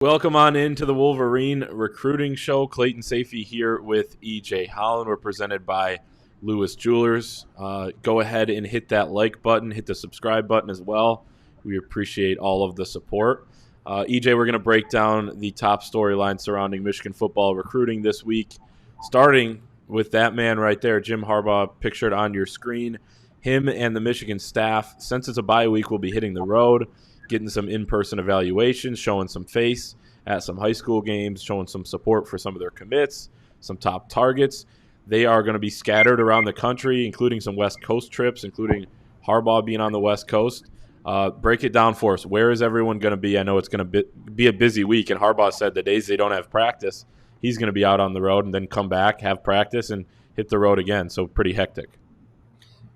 Welcome on into the Wolverine Recruiting Show. Clayton Safey here with EJ Holland. We're presented by Lewis Jewelers. Go ahead and hit that like button, hit the subscribe button as well. We appreciate all of the support. EJ, we're going to break down the top storyline surrounding Michigan football recruiting this week, starting with that man right there, Jim Harbaugh, pictured on your screen. Him and the Michigan staff, since it's a bye week, will be hitting the road, getting some in-person evaluations, showing some face at some high school games, showing some support for some of their commits, some top targets. They are going to be scattered around the country, including some West Coast trips, including Harbaugh being on the West Coast. Break it down for us. Where is everyone going to be? I know it's going to be a busy week, and Harbaugh said the days they don't have practice, he's going to be out on the road and then come back, have practice, and hit the road again. So pretty hectic.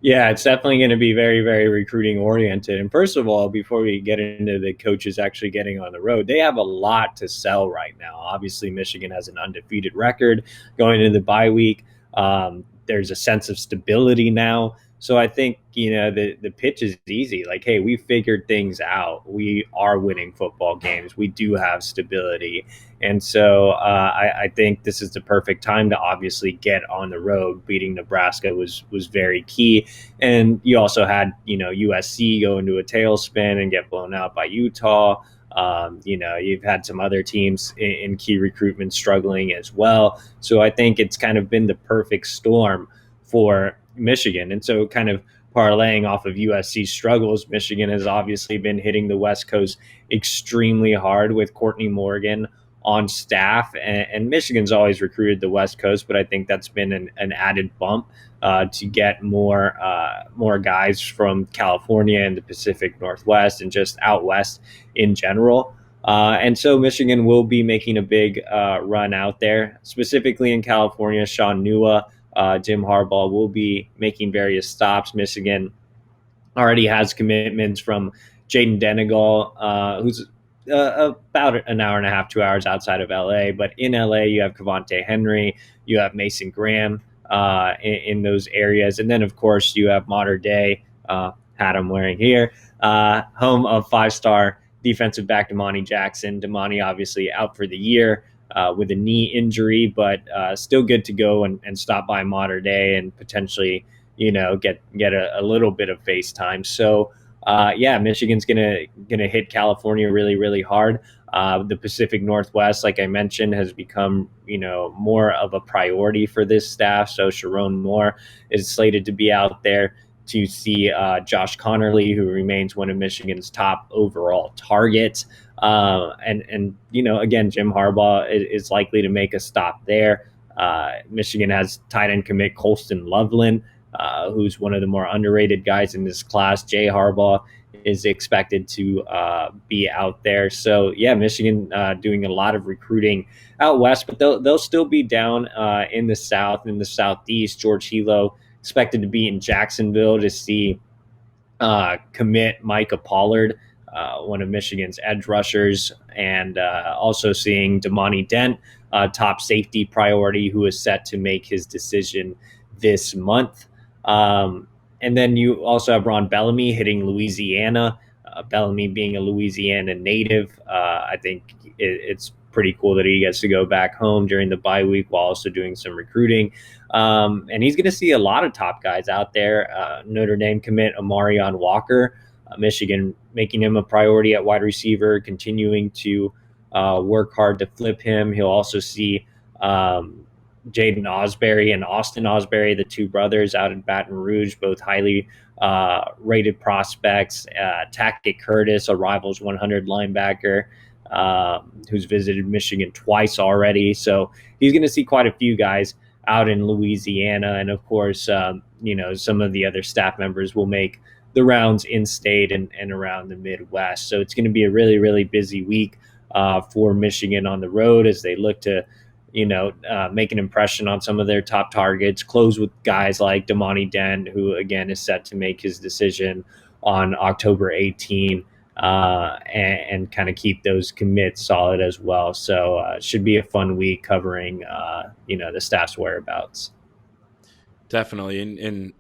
Yeah, it's definitely going to be very, very recruiting oriented. And first of all, before we get into the coaches actually getting on the road, they have a lot to sell right now. Obviously, Michigan has an undefeated record going into the bye week. There's a sense of stability now. So I think, the pitch is easy. Like, hey, we figured things out. We are winning football games. We do have stability. And so I think this is the perfect time to obviously get on the road. Beating Nebraska was very key. And you also had, USC go into a tailspin and get blown out by Utah. You've had some other teams in key recruitment struggling as well. So I think it's kind of been the perfect storm for Michigan. And so kind of parlaying off of USC's struggles, Michigan has obviously been hitting the West Coast extremely hard with Courtney Morgan on staff. And Michigan's always recruited the West Coast, but I think that's been an added bump to get more guys from California and the Pacific Northwest and just out west in general. And so Michigan will be making a big run out there, specifically in California. Sean Nua, Jim Harbaugh will be making various stops. Michigan already has commitments from Jaden Denegal, who's about an hour and a half, 2 hours outside of LA. But in LA, you have Cavante Henry, you have Mason Graham in those areas. And then, of course, you have modern day, hat I'm wearing here, home of five-star defensive back Damani Jackson. Damani obviously out for the year with a knee injury, but still good to go and stop by modern day and potentially, get a little bit of FaceTime. So, Michigan's gonna hit California really, really hard. The Pacific Northwest, like I mentioned, has become more of a priority for this staff. So Sharon Moore is slated to be out there to see Josh Connerly, who remains one of Michigan's top overall targets. Again, Jim Harbaugh is likely to make a stop there. Michigan has tight end commit Colston Loveland, who's one of the more underrated guys in this class. Jay Harbaugh is expected to be out there. So, Michigan doing a lot of recruiting out west, but they'll still be down in the south, in the southeast. George Hilo expected to be in Jacksonville to see commit Micah Pollard, one of Michigan's edge rushers, and also seeing Damani Dent, top safety priority, who is set to make his decision this month. And then you also have Ron Bellamy hitting Louisiana. Bellamy being a Louisiana native, I think it's pretty cool that he gets to go back home during the bye week while also doing some recruiting. And he's going to see a lot of top guys out there. Notre Dame commit Amarion Walker, Michigan making him a priority at wide receiver, continuing to work hard to flip him. He'll also see Jaden Osbury and Austin Osbury, the two brothers out in Baton Rouge, both highly rated prospects. Tackett Curtis, a Rivals 100 linebacker, who's visited Michigan twice already. So he's going to see quite a few guys out in Louisiana. And of course, some of the other staff members will make the rounds in state and around the Midwest. So it's going to be a really, really busy week for Michigan on the road as they look to make an impression on some of their top targets, close with guys like Damani Dent, who again is set to make his decision on October 18, and kind of keep those commits solid as well. So it should be a fun week covering, the staff's whereabouts. Definitely. In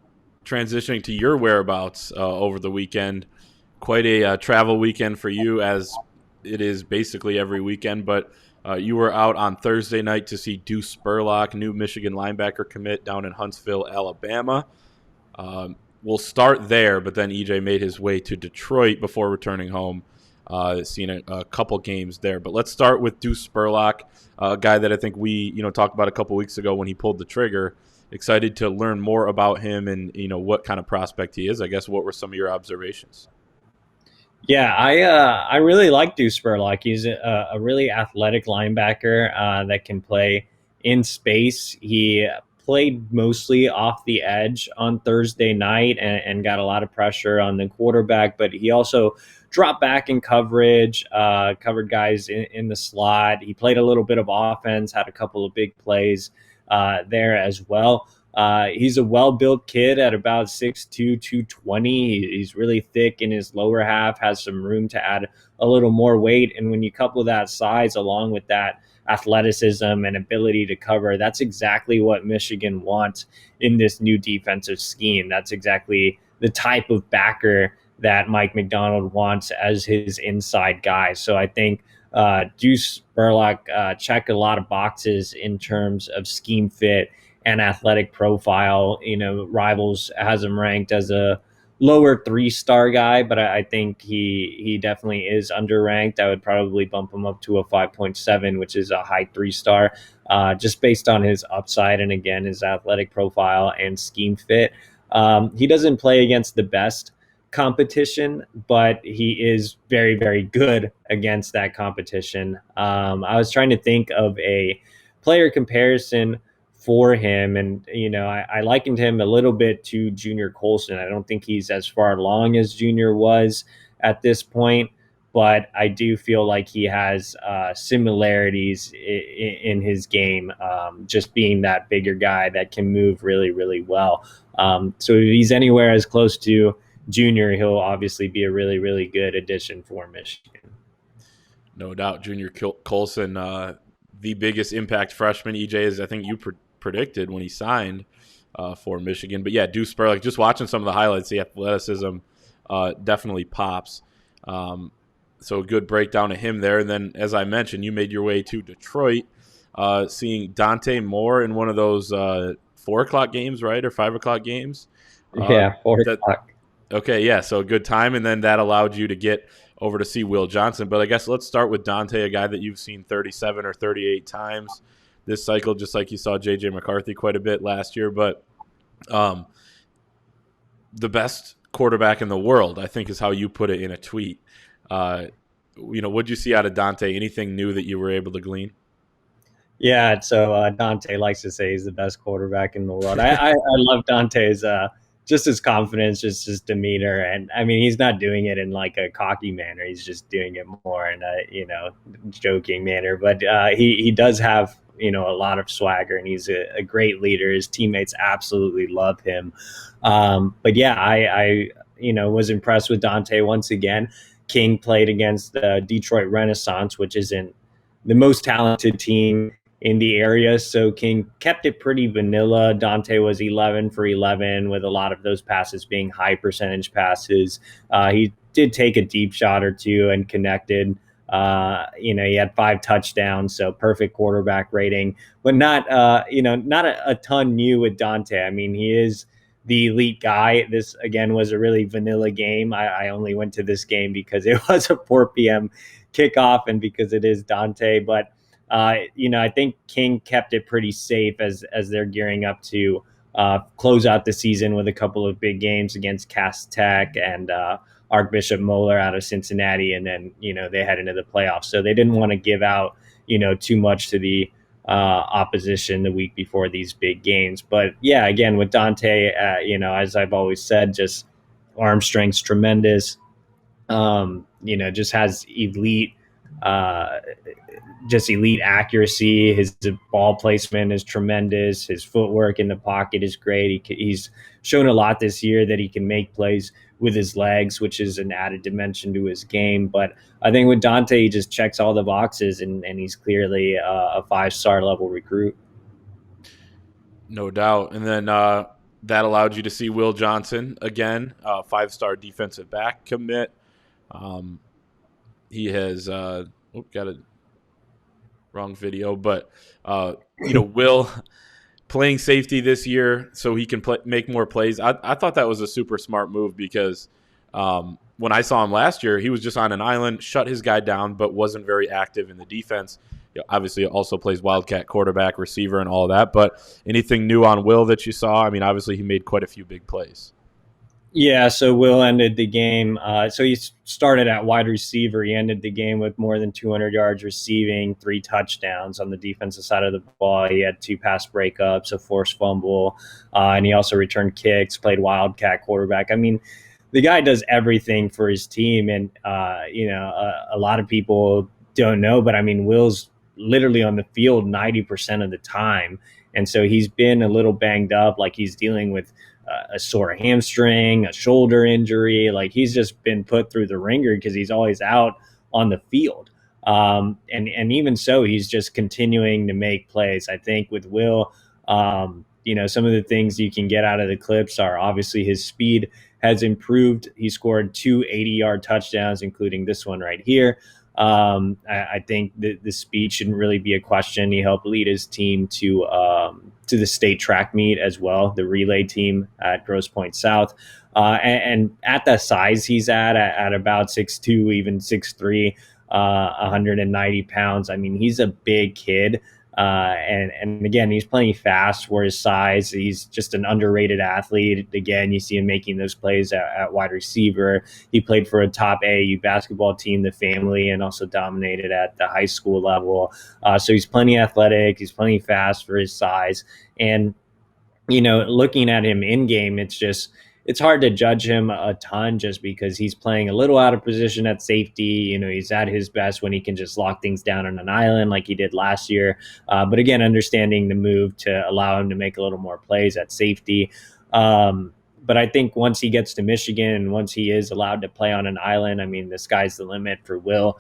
transitioning to your whereabouts over the weekend, quite a travel weekend for you, as it is basically every weekend, but you were out on Thursday night to see Deuce Spurlock, new Michigan linebacker commit down in Huntsville, Alabama. We'll start there, but then EJ made his way to Detroit before returning home, seeing a couple games there. But let's start with Deuce Spurlock, a guy that I think we talked about a couple weeks ago when he pulled the trigger. Excited to learn more about him and what kind of prospect he is. I guess what were some of your observations? Yeah, I really like Deuce Spurlock. He's a really athletic linebacker that can play in space. He played mostly off the edge on Thursday night and got a lot of pressure on the quarterback, but he also dropped back in coverage, covered guys in the slot. He played a little bit of offense, had a couple of big plays there as well. He's a well-built kid at about 6'2", 220. He's really thick in his lower half, has some room to add a little more weight. And when you couple that size along with that athleticism and ability to cover, that's exactly what Michigan wants in this new defensive scheme. That's exactly the type of backer that Mike Macdonald wants as his inside guy. So I think Deuce Spurlock checked a lot of boxes in terms of scheme fit and athletic profile. Rivals has him ranked as a lower 3-star guy, but I think he definitely is underranked. I would probably bump him up to a 5.7, which is a high 3-star, just based on his upside and again his athletic profile and scheme fit. He doesn't play against the best competition, but he is very, very good against that competition. I was trying to think of a player comparison for him. And, I likened him a little bit to Junior Colson. I don't think he's as far along as Junior was at this point, but I do feel like he has similarities in his game, just being that bigger guy that can move really, really well. So if he's anywhere as close to Junior, he'll obviously be a really, really good addition for Michigan. No doubt, Junior Colson, the biggest impact freshman. EJ, is I think you predicted when he signed for Michigan. But yeah, Deuce Spurlock, just watching some of the highlights, the athleticism definitely pops. So a good breakdown of him there. And then, as I mentioned, you made your way to Detroit, seeing Dante Moore in one of those 4 o'clock games, right, or 5 o'clock games. Yeah, 4 o'clock. Okay, yeah, so a good time, and then that allowed you to get over to see Will Johnson. But I guess let's start with Dante, a guy that you've seen 37 or 38 times this cycle, just like you saw J.J. McCarthy quite a bit last year. But the best quarterback in the world, I think, is how you put it in a tweet. What'd you see out of Dante? Anything new that you were able to glean? Yeah, so Dante likes to say he's the best quarterback in the world. I love Dante's just his confidence, just his demeanor, and I mean he's not doing it in like a cocky manner. He's just doing it more in a joking manner. But he does have a lot of swagger, and he's a great leader. His teammates absolutely love him. But yeah, I was impressed with Dante once again. King played against the Detroit Renaissance, which isn't the most talented team in the area. So King kept it pretty vanilla. Dante was 11 for 11 with a lot of those passes being high percentage passes. He did take a deep shot or two and connected. He had 5 touchdowns, so perfect quarterback rating, but not a ton new with Dante. I mean, he is the elite guy. This again was a really vanilla game. I only went to this game because it was a 4 p.m. kickoff and because it is Dante, but I think King kept it pretty safe as they're gearing up to close out the season with a couple of big games against Cass Tech and Archbishop Moeller out of Cincinnati, and then they head into the playoffs. So they didn't want to give out too much to the opposition the week before these big games. But yeah, again with Dante, as I've always said, just arm strength's tremendous. Just has elite accuracy. His ball placement is tremendous. His footwork in the pocket is great. He's shown a lot this year that he can make plays with his legs, which is an added dimension to his game. But I think with Dante, he just checks all the boxes, and he's clearly a 5-star level recruit. No doubt. And then that allowed you to see Will Johnson again, 5-star defensive back commit. he has got a wrong video, but Will playing safety this year so he can make more plays. I thought that was a super smart move because when I saw him last year, he was just on an island, shut his guy down, but wasn't very active in the defense. Obviously, also plays wildcat quarterback, receiver, and all that. But anything new on Will that you saw? I mean, obviously, he made quite a few big plays. Yeah, so Will ended the game. So he started at wide receiver. He ended the game with more than 200 yards receiving, 3 touchdowns on the defensive side of the ball. He had 2 pass breakups, a forced fumble, and he also returned kicks, played wildcat quarterback. I mean, the guy does everything for his team. And, a lot of people don't know, but I mean, Will's literally on the field 90% of the time. And so he's been a little banged up, like he's dealing with a sore hamstring, a shoulder injury. Like he's just been put through the ringer because he's always out on the field. And even so, he's just continuing to make plays. I think with Will, some of the things you can get out of the clips are obviously his speed has improved. He scored 2 80-yard touchdowns, including this one right here. I think the speed shouldn't really be a question. He helped lead his team to the state track meet as well, the relay team at Grosse Pointe South. And at the size he's at about 6'2", even 6'3", 190 pounds. I mean, he's a big kid. And again, he's playing fast for his size. He's just an underrated athlete. Again, you see him making those plays at wide receiver. He played for a top AAU basketball team, the family, and also dominated at the high school level. So he's plenty athletic. He's plenty fast for his size. And, looking at him in game, it's hard to judge him a ton just because he's playing a little out of position at safety. He's at his best when he can just lock things down on an island like he did last year. But again, understanding the move to allow him to make a little more plays at safety. But I think once he gets to Michigan and once he is allowed to play on an island, I mean, the sky's the limit for Will.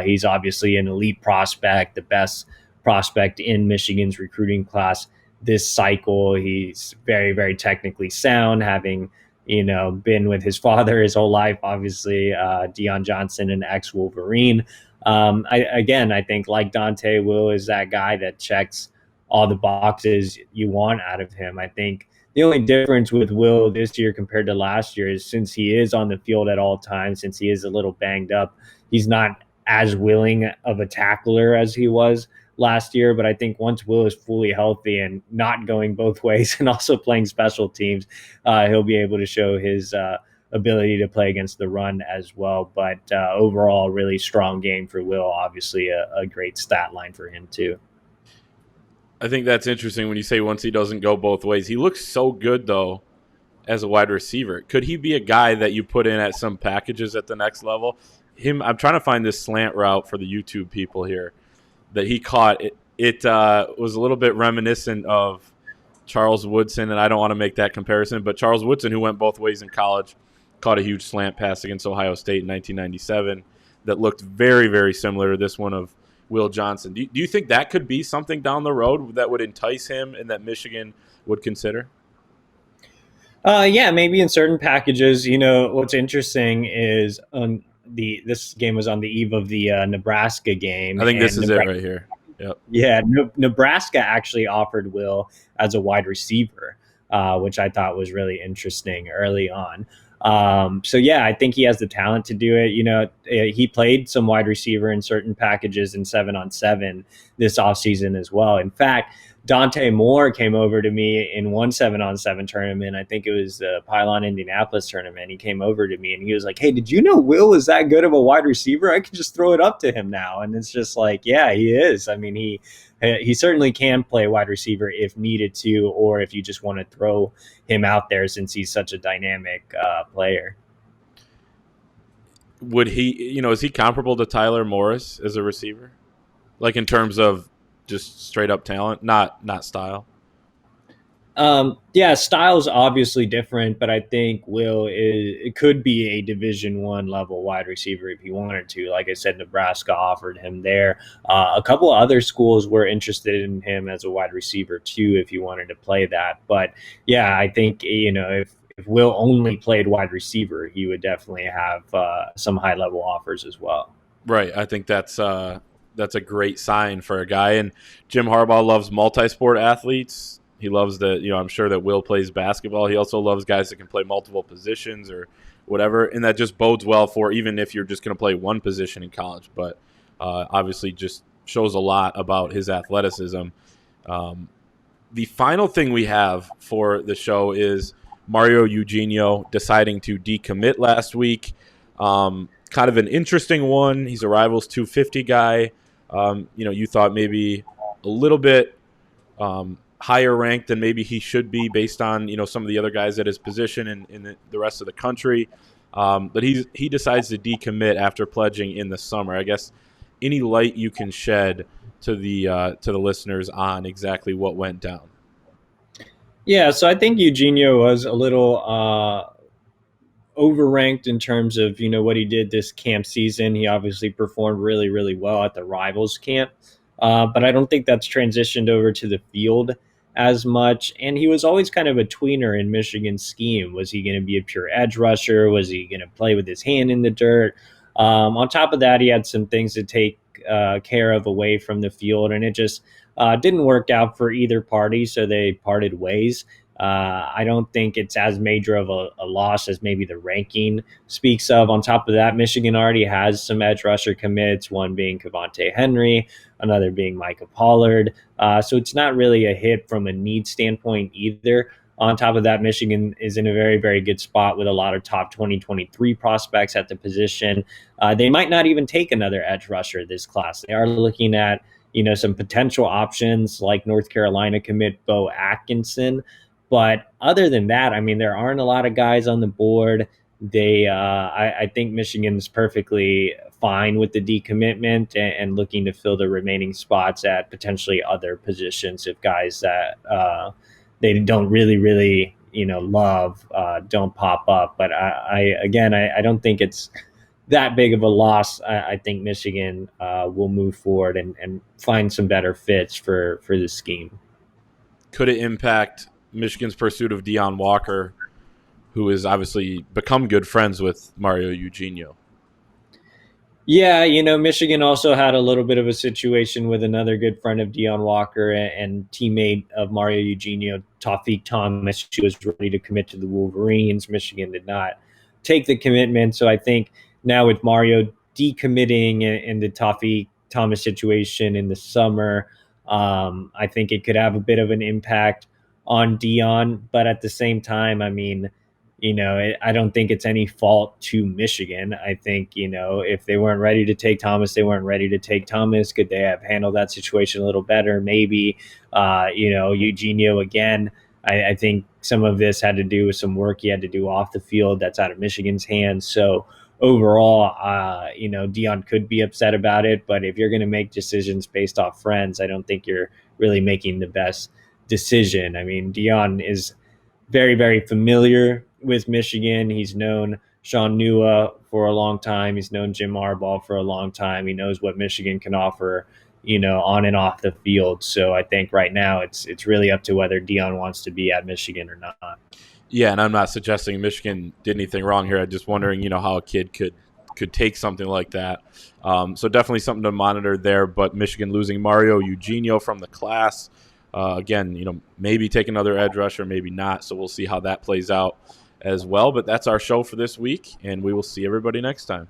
He's obviously an elite prospect, the best prospect in Michigan's recruiting class this cycle. He's very, very technically sound, having, been with his father his whole life, obviously, Deion Johnson, an ex-Wolverine. I think like Dante, Will is that guy that checks all the boxes you want out of him. I think the only difference with Will this year compared to last year is since he is on the field at all times, since he is a little banged up, he's not as willing of a tackler as he was last year. But I think once Will is fully healthy and not going both ways and also playing special teams, he'll be able to show his ability to play against the run as well. But overall, really strong game for Will. Obviously, a great stat line for him too. I think that's interesting when you say once he doesn't go both ways. He looks so good, though, as a wide receiver. Could he be a guy that you put in at some packages at the next level? I'm trying to find this slant route for the YouTube people here that he caught. It was a little bit reminiscent of Charles Woodson, and I don't want to make that comparison, but Charles Woodson, who went both ways in college, caught a huge slant pass against Ohio State in 1997 that looked very, very similar to this one of Will Johnson. Do you think that could be something down the road that would entice him and that Michigan would consider? Yeah, maybe in certain packages. What's interesting is this game was on the eve of the Nebraska game. I think this is it right here. Yep. Yeah, Nebraska actually offered Will as a wide receiver, which I thought was really interesting early on. I think he has the talent to do it. He played some wide receiver in certain packages in 7-on-7 this offseason as well. In fact, Dante Moore came over to me in one 7-on-7 tournament. I think it was the Pylon Indianapolis tournament. He came over to me and he was like, "Hey, did you know Will is that good of a wide receiver? I can just throw it up to him now." And it's just like, yeah, he is. I mean, he certainly can play wide receiver if needed to, or if you just want to throw him out there since he's such a dynamic player. Would he, is he comparable to Tyler Morris as a receiver? Like in terms of just straight up talent, not style? Style's obviously different, but I think it could be a Division I level wide receiver if he wanted to. Like I said, Nebraska offered him there. A couple of other schools were interested in him as a wide receiver too, if he wanted to play that. But yeah, I think if Will only played wide receiver, he would definitely have some high level offers as well. Right. I think that's a great sign for a guy. And Jim Harbaugh loves multi-sport athletes. He loves that. I'm sure that Will plays basketball. He also loves guys that can play multiple positions or whatever, and that just bodes well for even if you're just going to play one position in college. But obviously, just shows a lot about his athleticism. The final thing we have for the show is Mario Eugenio deciding to decommit last week. Kind of an interesting one. He's a Rivals 250 guy. You thought maybe a little bit higher ranked than maybe he should be based on some of the other guys at his position in the rest of the country. But he decides to decommit after pledging in the summer. I guess any light you can shed to the listeners on exactly what went down. Yeah, so I think Eugenio was a little overranked in terms of what he did this camp season. He obviously performed really, really well at the Rivals camp, but I don't think that's transitioned over to the field as much. And he was always kind of a tweener in Michigan's scheme. Was he going to be a pure edge rusher? Was he going to play with his hand in the dirt? On top of that, he had some things to take care of away from the field, and it just didn't work out for either party, so they parted ways. I don't think it's as major of a loss as maybe the ranking speaks of. On top of that, Michigan already has some edge rusher commits, one being Cavante Henry, another being Micah Pollard. So it's not really a hit from a need standpoint either. On top of that, Michigan is in a very, very good spot with a lot of top 2023 prospects at the position. They might not even take another edge rusher this class. They are looking at some potential options like North Carolina commit Bo Atkinson. But other than that, I mean, there aren't a lot of guys on the board. I think Michigan's perfectly fine with the decommitment and looking to fill the remaining spots at potentially other positions if guys that they don't really love don't pop up. But I don't think it's that big of a loss. I think Michigan will move forward and find some better fits for the scheme. Could it impact Michigan's pursuit of Deion Walker, who has obviously become good friends with Mario Eugenio? Yeah, Michigan also had a little bit of a situation with another good friend of Deion Walker and teammate of Mario Eugenio, Tawfiq Thomas. She was ready to commit to the Wolverines. Michigan did not take the commitment. So I think now with Mario decommitting in the Tawfiq Thomas situation in the summer, I think it could have a bit of an impact on Deion. But at the same time, I mean, I don't think it's any fault to Michigan. I think, if they weren't ready to take Thomas, they weren't ready to take Thomas. Could they have handled that situation a little better? Maybe, Eugenio, again, I think some of this had to do with some work he had to do off the field that's out of Michigan's hands. So overall, Deion could be upset about it. But if you're going to make decisions based off friends, I don't think you're really making the best decision. I mean, Deion is very, very familiar with Michigan. He's known Sean Nua for a long time. He's known Jim Harbaugh for a long time. He knows what Michigan can offer, on and off the field. So I think right now it's really up to whether Deion wants to be at Michigan or not. Yeah, and I'm not suggesting Michigan did anything wrong here. I'm just wondering, how a kid could take something like that. So definitely something to monitor there. But Michigan losing Mario Eugenio from the class. Again, maybe take another edge rusher, maybe not. So we'll see how that plays out as well. But that's our show for this week, and we will see everybody next time.